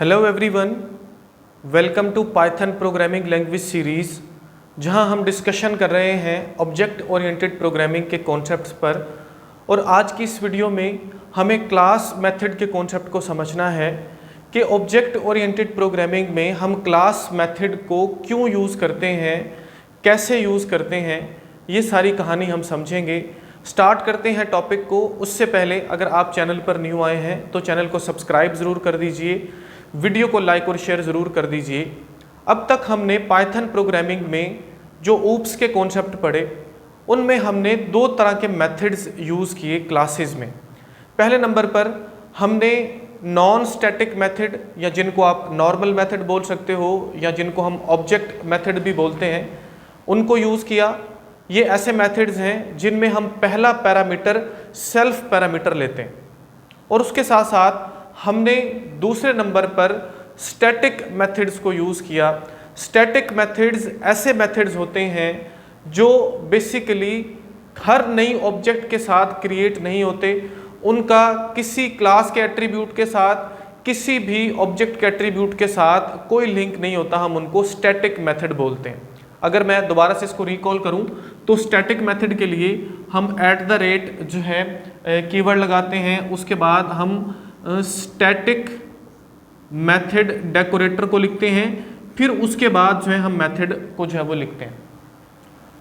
Hello everyone, welcome to Python programming language series, जहां हम discussion कर रहे हैं ऑब्जेक्ट ओरिएंटेड प्रोग्रामिंग के कॉन्सेप्ट्स पर। और आज की इस वीडियो में हमें क्लास मेथड के कॉन्सेप्ट को समझना है कि ऑब्जेक्ट ओरिएंटेड प्रोग्रामिंग में हम क्लास मेथड को क्यों यूज़ करते हैं, कैसे यूज़ करते हैं, ये सारी कहानी हम समझेंगे। स्टार्ट करते हैं टॉपिक को। उससे पहले अगर आप चैनल पर न्यू आए हैं तो चैनल को सब्सक्राइब ज़रूर कर दीजिए, वीडियो को लाइक और शेयर ज़रूर कर दीजिए। अब तक हमने पाइथन प्रोग्रामिंग में जो ऊप्स के कॉन्सेप्ट पढ़े, उनमें हमने दो तरह के मेथड्स यूज़ किए क्लासेस में। पहले नंबर पर हमने नॉन स्टैटिक मेथड, या जिनको आप नॉर्मल मेथड बोल सकते हो, या जिनको हम ऑब्जेक्ट मेथड भी बोलते हैं, उनको यूज़ किया। ये ऐसे मेथड्स हैं जिनमें हम पहला पैरामीटर सेल्फ पैरामीटर लेते हैं, और उसके साथ साथ हमने दूसरे नंबर पर स्टैटिक मेथड्स को यूज़ किया। स्टैटिक मेथड्स ऐसे मेथड्स होते हैं जो बेसिकली हर नई ऑब्जेक्ट के साथ क्रिएट नहीं होते, उनका किसी क्लास के एट्रीब्यूट के साथ, किसी भी ऑब्जेक्ट के एट्रीब्यूट के साथ कोई लिंक नहीं होता, हम उनको स्टैटिक मेथड बोलते हैं। अगर मैं दोबारा से इसको रिकॉल करूं तो स्टैटिक मेथड के लिए हम @ जो है कीवर्ड लगाते हैं, उसके बाद हम स्टैटिक मेथड डेकोरेटर को लिखते हैं, फिर उसके बाद जो है हम मेथड को जो है वो लिखते हैं।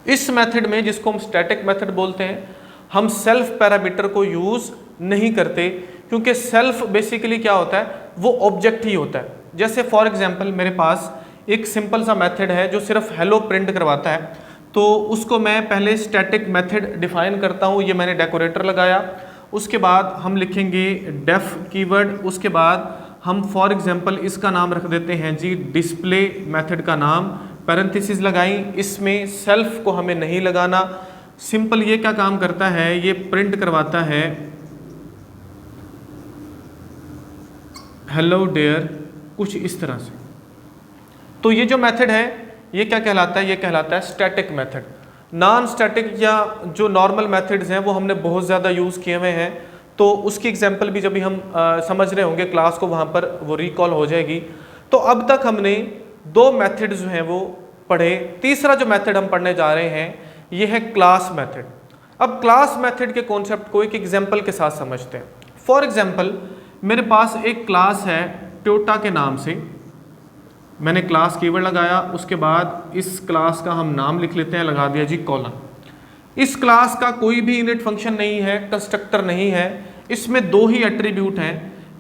इस मेथड में, जिसको हम स्टैटिक मेथड बोलते हैं, हम सेल्फ पैरामीटर को यूज़ नहीं करते, क्योंकि सेल्फ बेसिकली क्या होता है, वो ऑब्जेक्ट ही होता है। जैसे फॉर एग्जांपल मेरे पास एक सिंपल सा मेथड है जो सिर्फ हेलो प्रिंट करवाता है, तो उसको मैं पहले स्टैटिक मेथड डिफाइन करता हूँ। ये मैंने डेकोरेटर लगाया, उसके बाद हम लिखेंगे डेफ कीवर्ड, उसके बाद हम फॉर एग्जांपल इसका नाम रख देते हैं जी डिस्प्ले मेथड का नाम, पैरेंथेसिस लगाई। इसमें सेल्फ को हमें नहीं लगाना। सिंपल ये क्या काम करता है, ये प्रिंट करवाता है हेलो डेयर, कुछ इस तरह से। तो ये जो मेथड है ये क्या कहलाता है, ये कहलाता है स्टैटिक मेथड। नॉन स्टैटिक या जो नॉर्मल मेथड्स हैं वो हमने बहुत ज़्यादा यूज़ किए हुए हैं, तो उसकी एग्जांपल भी जब भी हम समझ रहे होंगे क्लास को, वहाँ पर वो रिकॉल हो जाएगी। तो अब तक हमने दो मेथड जो हैं वो पढ़े। तीसरा जो मेथड हम पढ़ने जा रहे हैं ये है क्लास मेथड। अब क्लास मेथड के कॉन्सेप्ट को एक एग्जाम्पल के साथ समझते हैं। फॉर एग्जाम्पल मेरे पास एक क्लास है टोयोटा के नाम से, मैंने क्लास कीवर्ड लगाया, उसके बाद इस क्लास का हम नाम लिख लेते हैं, लगा दिया जी कॉलन। इस क्लास का कोई भी इनिट फंक्शन नहीं है, कंस्ट्रक्टर नहीं है, इसमें दो ही एट्रीब्यूट हैं।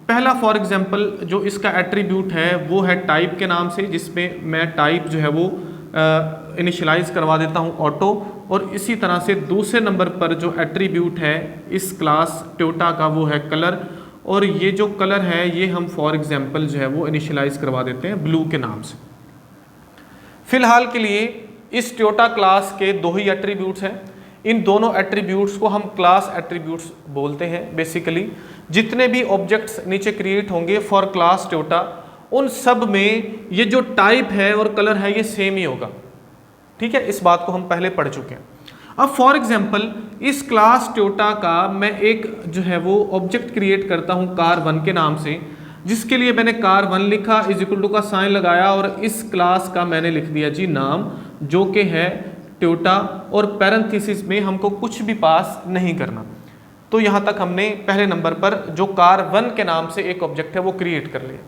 पहला फॉर एग्जांपल जो इसका एट्रीब्यूट है वो है टाइप के नाम से, जिसमें मैं टाइप जो है वो इनिशियलाइज करवा देता हूँ ऑटो। और इसी तरह से दूसरे नंबर पर जो एट्रीब्यूट है इस क्लास टोयोटा का वो है कलर, और ये जो कलर है ये हम फॉर एग्जांपल जो है वो इनिशियलाइज करवा देते हैं ब्लू के नाम से। फिलहाल के लिए इस टोयोटा क्लास के दो ही एट्रीब्यूट्स हैं। इन दोनों एट्रीब्यूट्स को हम क्लास एट्रीब्यूट्स बोलते हैं। बेसिकली जितने भी ऑब्जेक्ट्स नीचे क्रिएट होंगे फॉर क्लास टोयोटा, उन सब में ये जो टाइप है और कलर है ये सेम ही होगा। ठीक है, इस बात को हम पहले पढ़ चुके हैं। अब फॉर एग्जांपल इस क्लास टोयोटा का मैं एक जो है वो ऑब्जेक्ट क्रिएट करता हूँ कार1 के नाम से, जिसके लिए मैंने कार1 लिखा, इज इक्वल टू का साइन लगाया, और इस क्लास का मैंने लिख दिया जी नाम, जो कि है टोयोटा, और पैरेंथेसिस में हमको कुछ भी पास नहीं करना। तो यहाँ तक हमने पहले नंबर पर जो कार1 के नाम से एक ऑब्जेक्ट है वो क्रिएट कर लिया।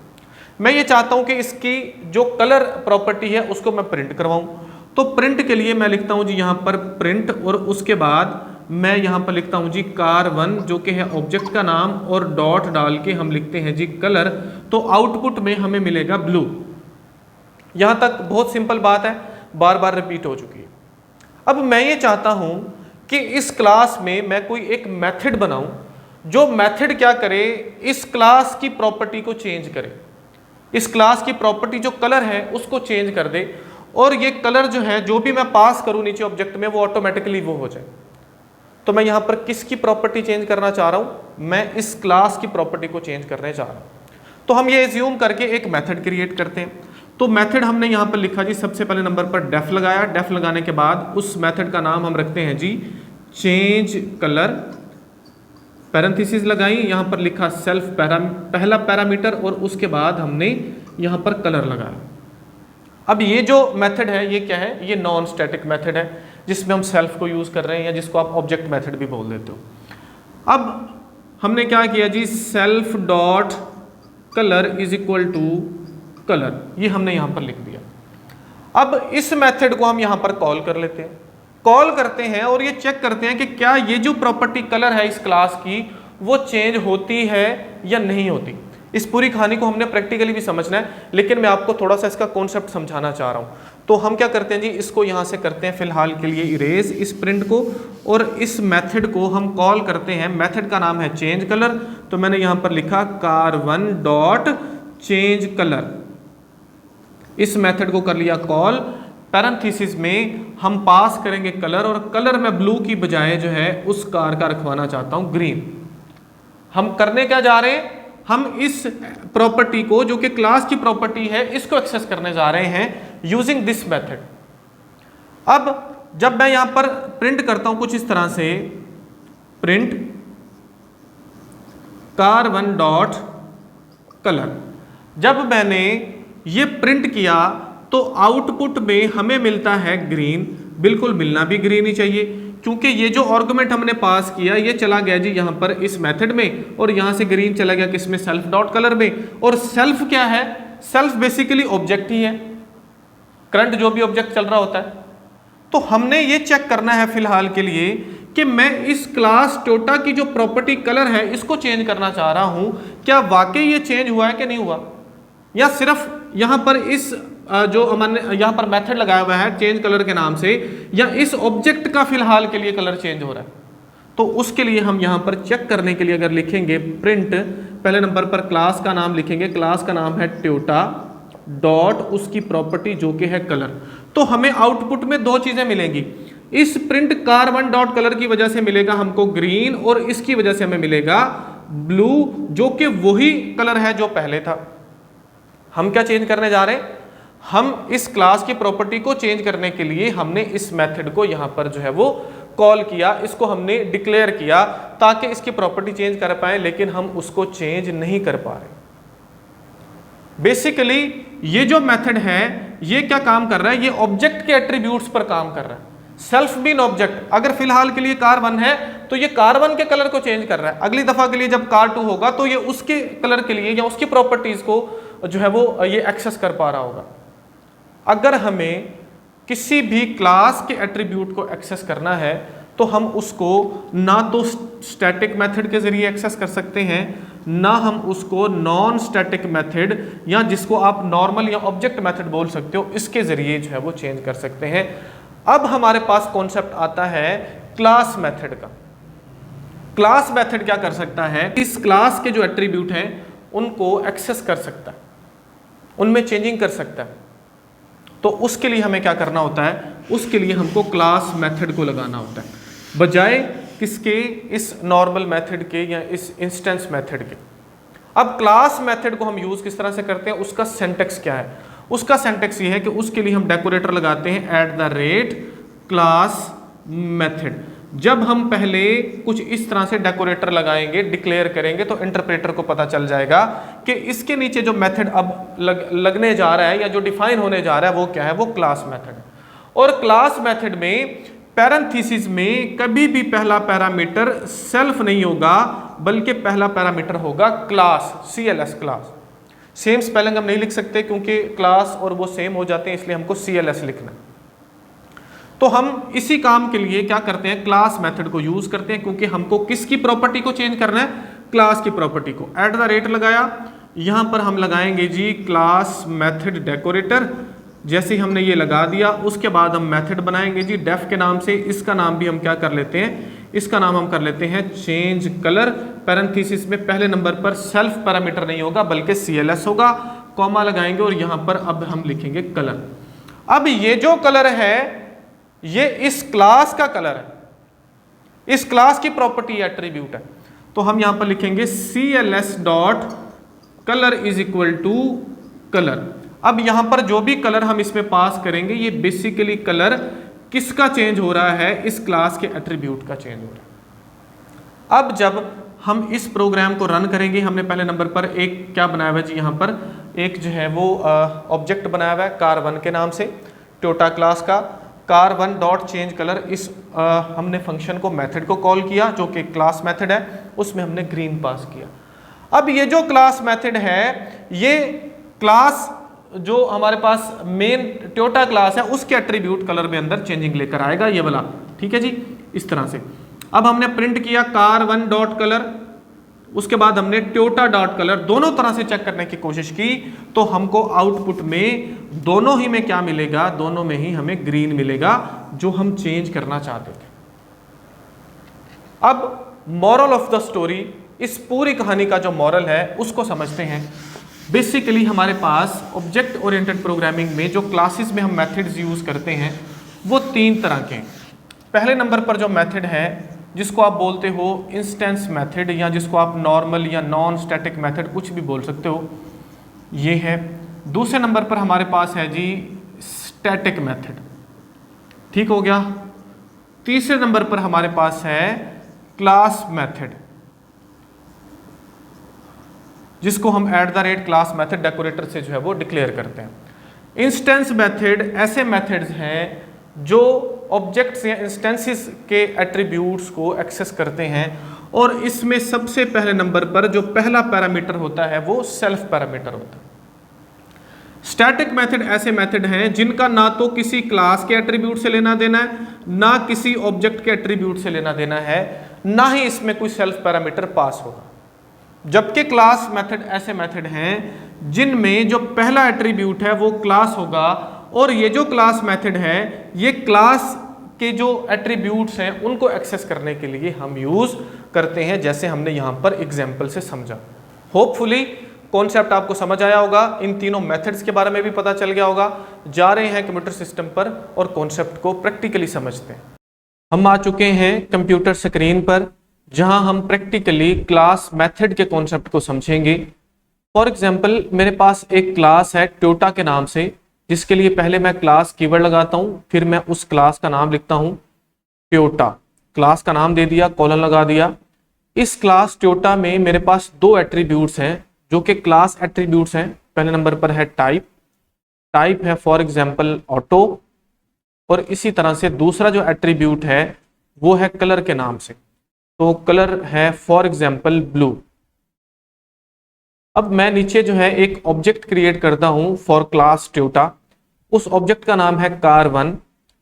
मैं ये चाहता हूँ कि इसकी जो कलर प्रॉपर्टी है उसको मैं प्रिंट करवाऊँ, तो प्रिंट के लिए मैं लिखता हूँ जी यहाँ पर प्रिंट, और उसके बाद मैं यहाँ पर लिखता हूँ जी कार1 जो कि है ऑब्जेक्ट का नाम, और डॉट डाल के हम लिखते हैं जी कलर। तो आउटपुट में हमें मिलेगा ब्लू। यहाँ तक बहुत सिंपल बात है, बार बार रिपीट हो चुकी है। अब मैं ये चाहता हूँ कि इस क्लास में मैं कोई एक मेथड बनाऊँ जो मेथड क्या करे, इस क्लास की प्रॉपर्टी को चेंज करे, इस क्लास की प्रॉपर्टी जो कलर है उसको चेंज कर दे, और ये कलर जो है जो भी मैं पास करूँ नीचे ऑब्जेक्ट में वो ऑटोमेटिकली वो हो जाए। तो मैं यहाँ पर किसकी प्रॉपर्टी चेंज करना चाह रहा हूँ, मैं इस क्लास की प्रॉपर्टी को चेंज करने चाह रहा हूँ। तो हम ये एज्यूम करके एक मेथड क्रिएट करते हैं। तो मेथड हमने यहाँ पर लिखा जी, सबसे पहले नंबर पर डेफ लगाया, डेफ लगाने के बाद उस मेथड का नाम हम रखते हैं जी चेंज कलर, पैरेंथेसिस लगाई, यहाँ पर लिखा सेल्फ पहला पैरामीटर और उसके बाद हमने यहाँ पर कलर लगाया। अब ये जो मेथड है ये क्या है, ये नॉन स्टैटिक मेथड है जिसमें हम सेल्फ को यूज़ कर रहे हैं या जिसको आप ऑब्जेक्ट मेथड भी बोल देते हो। अब हमने क्या किया जी, self dot colour is equal to colour, ये हमने यहाँ पर लिख दिया। अब इस मेथड को हम यहाँ पर कॉल कर लेते हैं, कॉल करते हैं और ये चेक करते हैं कि क्या ये जो प्रॉपर्टी कलर है इस क्लास की वो चेंज होती है या नहीं होती। इस पूरी कहानी को हमने प्रैक्टिकली भी समझना है, लेकिन मैं आपको थोड़ा सा इसका कॉन्सेप्ट समझाना चाह रहा हूँ। तो हम क्या करते हैं जी, इसको यहाँ से करते हैं फिलहाल के लिए इरेज इस प्रिंट को, और इस मेथड को हम कॉल करते हैं, मेथड का नाम है चेंज कलर। तो मैंने यहाँ पर लिखा car1 डॉट चेंज कलर, इस मेथड को कर लिया कॉल। पैरेंथेसिस में हम पास करेंगे कलर, और कलर में ब्लू की बजाय जो है उस कार का रखवाना चाहता हूं ग्रीन। हम करने क्या जा रहे हैं, हम इस प्रॉपर्टी को जो कि क्लास की प्रॉपर्टी है इसको एक्सेस करने जा रहे हैं यूजिंग दिस मेथड। अब जब मैं यहां पर प्रिंट करता हूं कुछ इस तरह से, प्रिंट car1 डॉट कलर, जब मैंने ये प्रिंट किया तो आउटपुट में हमें मिलता है ग्रीन। बिल्कुल मिलना भी ग्रीन ही चाहिए, क्योंकि ये जो आर्गुमेंट हमने पास किया ये चला गया जी यहाँ पर इस मेथड में, और यहाँ से ग्रीन चला गया किसमें, सेल्फ डॉट कलर में। और सेल्फ क्या है, सेल्फ बेसिकली ऑब्जेक्ट ही है, करंट जो भी ऑब्जेक्ट चल रहा होता है। तो हमने ये चेक करना है फिलहाल के लिए कि मैं इस क्लास टोटा की जो प्रॉपर्टी कलर है इसको चेंज करना चाह रहा हूं, क्या वाकई ये चेंज हुआ है कि नहीं हुआ, या सिर्फ यहाँ पर इस जो हमने यहाँ पर मेथड लगाया हुआ है चेंज कलर के नाम से, या इस ऑब्जेक्ट का फिलहाल के लिए कलर चेंज हो रहा है। तो उसके लिए हम यहाँ पर चेक करने के लिए अगर लिखेंगे प्रिंट, पहले नंबर पर क्लास का नाम लिखेंगे, क्लास का नाम है ट्योटा डॉट उसकी प्रॉपर्टी जो कि है कलर। तो हमें आउटपुट में दो चीजें मिलेंगी, इस प्रिंट car1 डॉट कलर की वजह से मिलेगा हमको ग्रीन, और इसकी वजह से हमें मिलेगा ब्लू, जो कि वही कलर है जो पहले था। हम क्या चेंज करने जा रहे हैं, हम इस क्लास की प्रॉपर्टी को चेंज करने के लिए हमने इस मेथड को यहां पर जो है वो कॉल किया, इसको हमने डिक्लेयर किया ताकि इसकी प्रॉपर्टी चेंज कर पाए, लेकिन हम उसको चेंज नहीं कर पा रहे। बेसिकली ये जो मेथड है ये क्या काम कर रहा है, ये ऑब्जेक्ट के एट्रीब्यूट्स पर काम कर रहा है। सेल्फ बीन ऑब्जेक्ट, अगर फिलहाल के लिए car1 है तो ये car1 के कलर को चेंज कर रहा है, अगली दफा के लिए जब car2 होगा तो ये उसके कलर के लिए या उसकी प्रॉपर्टीज को जो है वो ये एक्सेस कर पा रहा होगा। अगर हमें किसी भी क्लास के एट्रीब्यूट को एक्सेस करना है तो हम उसको ना तो स्टैटिक मेथड के जरिए एक्सेस कर सकते हैं, ना हम उसको नॉन स्टैटिक मेथड या जिसको आप नॉर्मल या ऑब्जेक्ट मेथड बोल सकते हो इसके जरिए जो है वो चेंज कर सकते हैं। अब हमारे पास कॉन्सेप्ट आता है क्लास मेथड का। क्लास मेथड क्या कर सकता है, इस क्लास के जो एट्रीब्यूट हैं उनको एक्सेस कर सकता है, उनमें चेंजिंग कर सकता है। तो उसके लिए हमें क्या करना होता है, उसके लिए हमको क्लास मेथड को लगाना होता है बजाय किसके, इस नॉर्मल मेथड के या इस इंस्टेंस मेथड के। अब क्लास मेथड को हम यूज किस तरह से करते हैं, उसका सिंटैक्स क्या है, उसका सिंटैक्स ये है कि उसके लिए हम डेकोरेटर लगाते हैं @क्लास मेथड। जब हम पहले कुछ इस तरह से डेकोरेटर लगाएंगे, डिक्लेयर करेंगे, तो इंटरप्रेटर को पता चल जाएगा कि इसके नीचे जो मेथड अब लगने जा रहा है या जो डिफाइन होने जा रहा है वो क्या है, वो क्लास मेथड है। और क्लास मेथड में पैरेंथेसिस में कभी भी पहला पैरामीटर सेल्फ नहीं होगा, बल्कि पहला पैरामीटर होगा class, CLS class. Same spelling हम नहीं लिख सकते क्योंकि क्लास और वो सेम हो जाते हैं, इसलिए हमको CLS लिखना है। तो हम इसी काम के लिए क्या करते हैं, क्लास मेथड को यूज करते हैं, क्योंकि हमको किसकी प्रॉपर्टी को चेंज करना है, क्लास की प्रॉपर्टी को। @ लगाया, यहां पर हम लगाएंगे जी क्लास मेथड डेकोरेटर। जैसे ही हमने ये लगा दिया उसके बाद हम मेथड बनाएंगे जी डेफ के नाम से। इसका नाम भी हम क्या कर लेते हैं, इसका नाम हम कर लेते हैं चेंज कलर। पैरेंथेसिस में पहले नंबर पर सेल्फ पैरामीटर नहीं होगा बल्कि CLS होगा, कॉमा लगाएंगे और यहां पर अब हम लिखेंगे कलर। अब ये जो कलर है ये इस क्लास का कलर है, इस क्लास की प्रॉपर्टी एट्रीब्यूट है। तो हम यहां पर लिखेंगे CLS dot colour is equal to colour. अब यहां पर जो भी कलर हम इसमें पास करेंगे ये बेसिकली कलर किसका चेंज हो रहा है, इस क्लास के एट्रीब्यूट का चेंज हो रहा है। अब जब हम इस प्रोग्राम को रन करेंगे। हमने पहले नंबर पर एक क्या बनाया हुआ है जी, यहाँ पर एक जो है वो ऑब्जेक्ट बनाया हुआ है car1 के नाम से, टोयोटा क्लास का। car1 डॉट चेंज कलर, इस हमने फंक्शन को मेथड को कॉल किया जो कि क्लास मेथड है, उसमें हमने ग्रीन पास किया। अब ये जो क्लास मेथड है, ये क्लास जो हमारे पास मेन टोयोटा क्लास है उसके एट्रीब्यूट कलर में अंदर चेंजिंग लेकर आएगा, ये वाला, ठीक है जी, इस तरह से। अब हमने प्रिंट किया car1 डॉट कलर, उसके बाद हमने टोयोटा डॉट कलर, दोनों तरह से चेक करने की कोशिश की, तो हमको आउटपुट में दोनों ही में क्या मिलेगा, दोनों में ही हमें ग्रीन मिलेगा जो हम चेंज करना चाहते थे। अब मॉरल ऑफ द स्टोरी, इस पूरी कहानी का जो मॉरल है उसको समझते हैं। बेसिकली हमारे पास ऑब्जेक्ट ओरिएंटेड प्रोग्रामिंग में जो क्लासेस में हम मेथड्स यूज करते हैं वो 3 तरह के हैं। पहले नंबर पर जो मेथड है जिसको आप बोलते हो इंस्टेंस मेथड, या जिसको आप नॉर्मल या नॉन स्टैटिक मेथड कुछ भी बोल सकते हो, ये है। दूसरे नंबर पर हमारे पास है जी स्टैटिक मेथड, ठीक हो गया। तीसरे नंबर पर हमारे पास है क्लास मेथड, जिसको हम @क्लास मेथड डेकोरेटर से जो है वो डिक्लेयर करते हैं। इंस्टेंस मेथड ऐसे मेथड्स हैं जो ऑब्जेक्ट्स या इंस्टेंसेस के एट्रीब्यूट्स को एक्सेस करते हैं, और इसमें सबसे पहले नंबर पर जो पहला पैरामीटर होता है वो सेल्फ पैरामीटर होता है। स्टैटिक मेथड ऐसे मेथड हैं जिनका ना तो किसी क्लास के एट्रीब्यूट से लेना देना है, ना किसी ऑब्जेक्ट के एट्रीब्यूट से लेना देना है, ना ही इसमें कोई सेल्फ पैरामीटर पास होगा। जबकि क्लास मेथड ऐसे मेथड हैं जिनमें जो पहला एट्रीब्यूट है वो क्लास होगा, और ये जो क्लास मेथड है ये क्लास के जो एट्रीब्यूट्स हैं उनको एक्सेस करने के लिए हम यूज करते हैं, जैसे हमने यहाँ पर एग्जाम्पल से समझा। होपफुली कॉन्सेप्ट आपको समझ आया होगा, इन तीनों मेथड्स के बारे में भी पता चल गया होगा। जा रहे हैं कंप्यूटर सिस्टम पर और कॉन्सेप्ट को प्रैक्टिकली समझते हैं। हम आ चुके हैं कंप्यूटर स्क्रीन पर, जहां हम प्रैक्टिकली क्लास मेथड के कॉन्सेप्ट को समझेंगे। फॉर एग्जांपल मेरे पास एक क्लास है टोयोटा के नाम से, जिसके लिए पहले मैं क्लास कीवर्ड लगाता हूं, फिर मैं उस क्लास का नाम लिखता हूं टोयोटा, क्लास का नाम दे दिया, कॉलन लगा दिया। इस क्लास टोयोटा में मेरे पास 2 एट्रीब्यूट्स हैं जो कि क्लास एट्रीब्यूट्स हैं। पहले नंबर पर है टाइप, टाइप है फॉर एग्जांपल ऑटो, और इसी तरह से दूसरा जो एट्रीब्यूट है वो है कलर के नाम से, तो कलर है फॉर एग्जांपल ब्लू। अब मैं नीचे जो है एक ऑब्जेक्ट क्रिएट करता हूं फॉर क्लास टोयोटा, उस ऑब्जेक्ट का नाम है car1।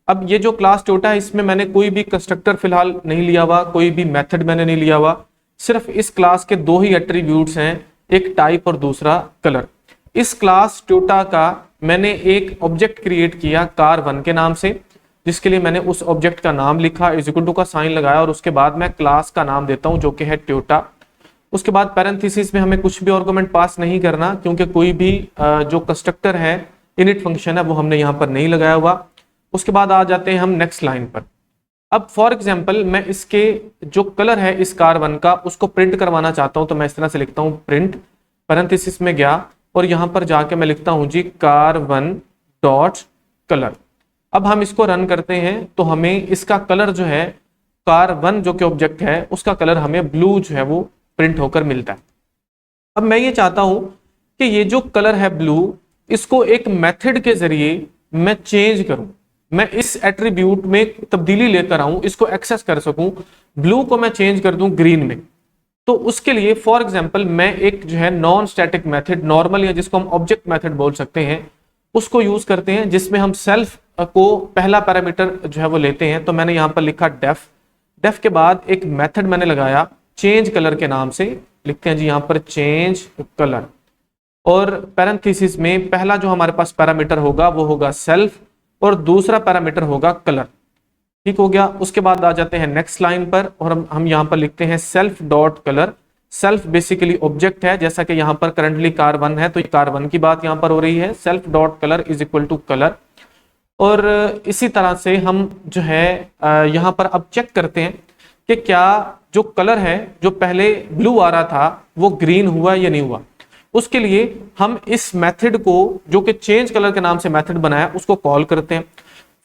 अब ये जो क्लास टोयोटा है इसमें मैंने कोई भी कंस्ट्रक्टर फिलहाल नहीं लिया हुआ, कोई भी मेथड मैंने नहीं लिया हुआ, सिर्फ इस क्लास के 2 ही एट्रीब्यूट्स हैं, एक टाइप और दूसरा कलर। इस क्लास टोयोटा का मैंने एक ऑब्जेक्ट क्रिएट किया car1 के नाम से, जिसके लिए मैंने उस ऑब्जेक्ट का नाम लिखा, इक्वल टू का साइन लगाया, और उसके बाद मैं क्लास का नाम देता हूं जो कि है टोयोटा। उसके बाद पैरेंथेसिस में हमें कुछ भी आर्गुमेंट पास नहीं करना, क्योंकि कोई भी जो कंस्ट्रक्टर है, इनिट फंक्शन है, वो हमने यहाँ पर नहीं लगाया हुआ। उसके बाद आ जाते हैं हम नेक्स्ट लाइन पर। अब फॉर एग्जांपल मैं इसके जो कलर है इस car1 का उसको प्रिंट करवाना चाहता हूं, तो मैं इस तरह से लिखता हूं प्रिंट, पैरेंथेसिस में गया और यहां पर जाके मैं लिखता हूं जी car1 डॉट कलर। अब हम इसको रन करते हैं तो हमें इसका कलर जो है car1 जो कि ऑब्जेक्ट है उसका कलर हमें ब्लू जो है वो प्रिंट होकर मिलता है। अब मैं ये चाहता हूं कि ये जो कलर है ब्लू, इसको एक मेथड के जरिए मैं चेंज करूं, मैं इस एट्रीब्यूट में तब्दीली लेकर आऊं, इसको एक्सेस कर सकूं, ब्लू को मैं चेंज कर दूं ग्रीन में। तो उसके लिए फॉर एग्जांपल मैं एक जो है नॉन स्टैटिक मेथड, नॉर्मल या जिसको हम ऑब्जेक्ट मेथड बोल सकते हैं, उसको यूज करते हैं, जिसमें हम सेल्फ को पहला पैरामीटर जो है वो लेते हैं। तो मैंने यहां पर लिखा डेफ, डेफ के बाद एक मेथड मैंने लगाया चेंज कलर के नाम से, लिखते हैं जी यहां पर चेंज कलर, और पैरेंथेसिस में पहला जो हमारे पास पैरामीटर होगा वो होगा सेल्फ और दूसरा पैरामीटर होगा कलर। ठीक हो गया। उसके बाद आ जाते हैं नेक्स्ट लाइन पर और हम यहां पर लिखते हैं self dot colour. Self basically object है, जैसा कि यहां पर करंटली car1 है तो car1 की बात यहां पर हो रही है, self dot colour is equal to colour. और इसी तरह से हम जो है यहां पर अब चेक करते हैं कि क्या जो कलर है जो पहले ब्लू आ रहा था वो ग्रीन हुआ या नहीं हुआ। उसके लिए हम इस मेथड को जो कि चेंज कलर के नाम से मेथड बनाया उसको कॉल करते हैं।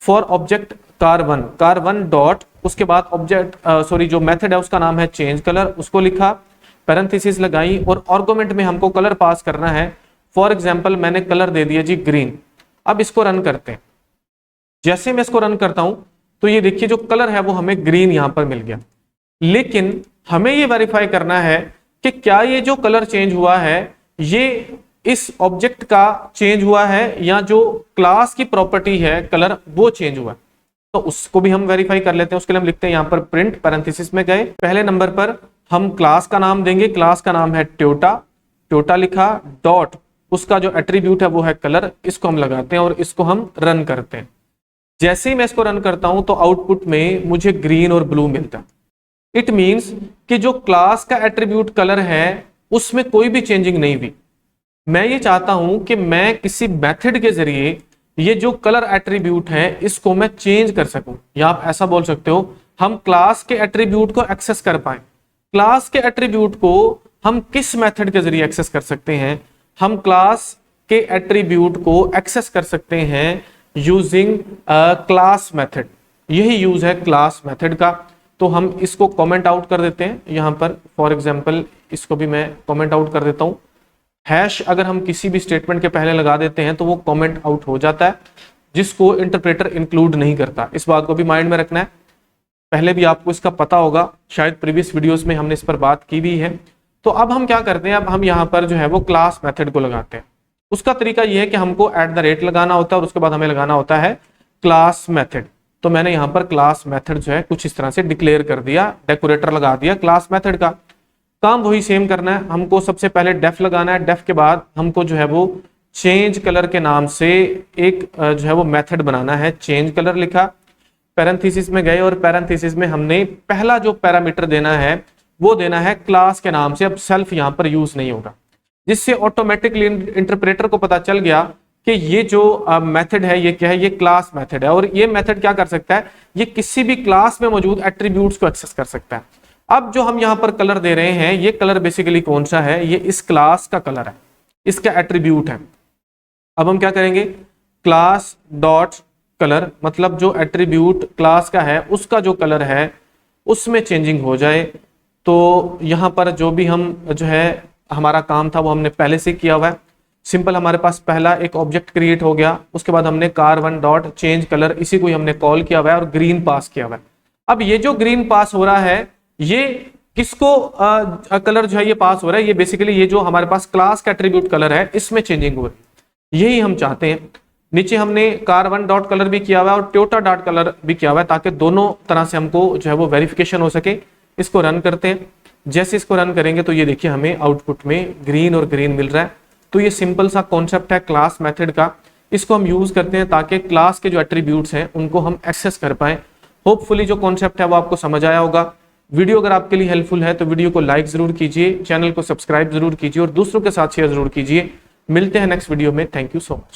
फॉर ऑब्जेक्ट car1 डॉट, उसके बाद ऑब्जेक्ट जो मेथड है उसका नाम है चेंज कलर, उसको लिखा, पैरेंथेसिस लगाई और आर्गुमेंट में हमको कलर पास करना है। फॉर एग्जांपल मैंने कलर दे दिया जी ग्रीन। अब इसको रन करते हैं। जैसे मैं इसको रन करता हूं तो ये देखिए जो कलर है वो हमें ग्रीन यहां पर मिल गया, लेकिन हमें ये वेरीफाई करना है कि क्या ये जो कलर चेंज हुआ है ये इस ऑब्जेक्ट का चेंज हुआ है या जो क्लास की प्रॉपर्टी है कलर वो चेंज हुआ है। तो उसको भी हम वेरीफाई कर लेते हैं। उसके लिए हम लिखते हैं यहां पर प्रिंट, पैरेंथेसिस में गए, पहले नंबर पर हम क्लास का नाम देंगे, क्लास का नाम है ट्योटा लिखा, डॉट उसका जो एट्रीब्यूट है वो है कलर, इसको हम लगाते हैं और इसको हम रन करते हैं। जैसे ही मैं इसको रन करता हूं तो आउटपुट में मुझे ग्रीन और ब्लू मिलता है। इट मींस कि जो क्लास का एट्रीब्यूट कलर है उसमें कोई भी चेंजिंग नहीं हुई। मैं ये चाहता हूं कि मैं किसी मेथड के जरिए ये जो कलर एट्रीब्यूट है इसको मैं चेंज कर सकूं, या आप ऐसा बोल सकते हो हम क्लास के एट्रीब्यूट को एक्सेस कर पाए। क्लास के एट्रीब्यूट को हम किस मेथड के जरिए एक्सेस कर सकते हैं? हम क्लास के एट्रीब्यूट को एक्सेस कर सकते हैं यूजिंग क्लास मेथड। यही यूज है क्लास मेथड का। तो हम इसको कमेंट आउट कर देते हैं यहां पर। फॉर एग्जांपल इसको भी मैं कमेंट आउट कर देता हूं। हैश अगर हम किसी भी स्टेटमेंट के पहले लगा देते हैं तो वो कमेंट आउट हो जाता है, जिसको इंटरप्रेटर इंक्लूड नहीं करता। इस बात को भी माइंड में रखना है। पहले भी आपको इसका पता होगा, शायद प्रीवियस वीडियोस में हमने इस पर बात की भी है। तो अब हम क्या करते हैं, अब हम यहाँ पर जो है वो क्लास मेथड को लगाते हैं। उसका तरीका यह है कि हमको @ लगाना होता है और उसके बाद हमें लगाना होता है क्लास मेथड। तो मैंने यहाँ पर क्लास मेथड जो है कुछ इस तरह से डिक्लेयर कर दिया, डेकोरेटर लगा दिया क्लास मेथड का। काम वही सेम करना है। हमको सबसे पहले डेफ लगाना है, डेफ के बाद हमको जो है वो चेंज कलर के नाम से एक जो है वो मेथड बनाना है। चेंज कलर लिखा, पैरेंथेसिस में गए और पैरेंथेसिस में हमने पहला जो पैरामीटर देना है वो देना है क्लास के नाम से। अब सेल्फ यहाँ पर यूज नहीं होगा, जिससे ऑटोमेटिकली इंटरप्रेटर को पता चल गया कि ये जो मेथड है ये क्या है, ये क्लास मेथड है। और ये मेथड क्या कर सकता है, ये किसी भी क्लास में मौजूद एट्रीब्यूट्स को एक्सेस कर सकता है। अब जो हम यहाँ पर कलर दे रहे हैं ये कलर बेसिकली कौन सा है, ये इस क्लास का कलर है, इसका एट्रीब्यूट है। अब हम क्या करेंगे, क्लास डॉट कलर, मतलब जो एट्रीब्यूट क्लास का है उसका जो कलर है उसमें चेंजिंग हो जाए। तो यहाँ पर जो भी हम जो है हमारा काम था वो हमने पहले से किया हुआ है। सिंपल, हमारे पास पहला एक ऑब्जेक्ट क्रिएट हो गया, उसके बाद हमने car1 डॉट चेंज कलर, इसी को ही हमने कॉल किया हुआ है और ग्रीन पास किया हुआ है। अब ये जो ग्रीन पास हो रहा है ये किसको कलर जो है ये पास हो रहा है, ये बेसिकली ये जो हमारे पास क्लास का एट्रीब्यूट कलर है इसमें चेंजिंग हो रही है। यही हम चाहते हैं। नीचे हमने car1 डॉट कलर भी किया हुआ है और ट्योटा डॉट कलर भी किया हुआ है, ताकि दोनों तरह से हमको जो है वो वेरिफिकेशन हो सके। इसको रन करते हैं। जैसे इसको रन करेंगे तो ये देखिए हमें आउटपुट में ग्रीन और ग्रीन मिल रहा है। तो ये सिंपल सा कॉन्सेप्ट है क्लास मेथड का। इसको हम यूज करते हैं ताकि क्लास के जो एट्रीब्यूट्स हैं उनको हम एक्सेस कर पाएं। होपफुली जो कॉन्सेप्ट है वो आपको समझ आया होगा। वीडियो अगर आपके लिए हेल्पफुल है तो वीडियो को लाइक जरूर कीजिए, चैनल को सब्सक्राइब जरूर कीजिए और दूसरों के साथ शेयर जरूर कीजिए। मिलते हैं नेक्स्ट वीडियो में। Thank you so much.